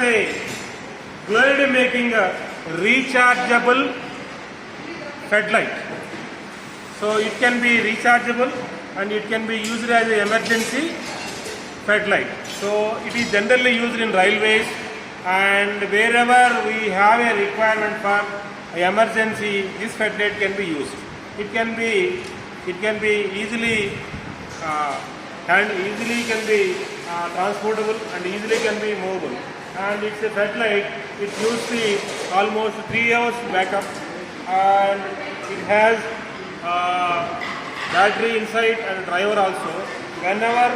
a GLOED making a rechargeable headlight. So it can be rechargeable and it can be used as an emergency headlight. So it is generally used in railways and wherever we have a requirement for emergency, this headlight can be used. It can be easily transportable and easily can be movable. And it's a headlight. It gives the almost 3 hours backup, and it has battery inside and driver also. Whenever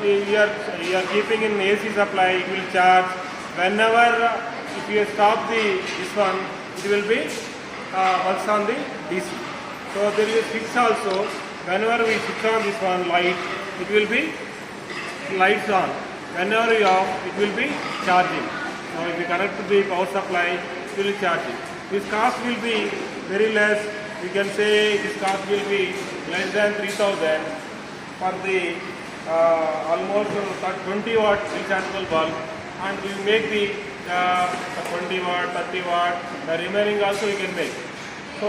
you are keeping in AC supply, it will charge. Whenever if you stop this one, it will be works on the DC. So there is a switch also. Whenever we switch on this one light, it will be lights on. Whenever you off, it will be charging. So if you connect to the power supply, it will be charging. This cost will be very less. You can say this cost will be less than 3,000 for the almost 20 watt rechargeable bulb, and we make the 20 watt, 30 watt, the remaining also you can make. So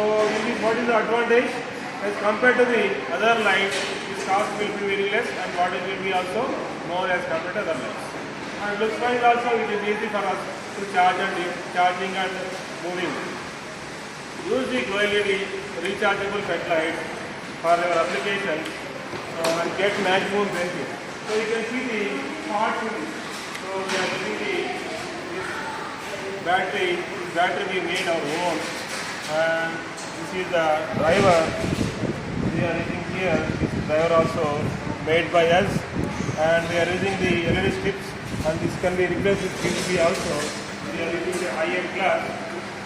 what is the advantage? As compared to the other lights, this cost will be very less and wattage will be also more as compared to other lights. And looks wise also it is easy for us to charging and moving. Use the GLO LED rechargeable headlights for your application and get maximum benefit. So you can see the parts. So we are using this battery we made our own, and this is the driver we are using here. This driver also made by us, and we are using the LED strips, and this can be replaced with PVC also. We are using the high-end class.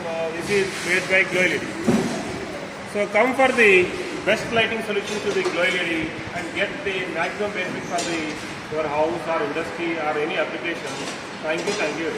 So this is made by GLO LED. So come for the best lighting solution to the GLO LED and get the maximum benefit for your house or industry or any application. Thank you.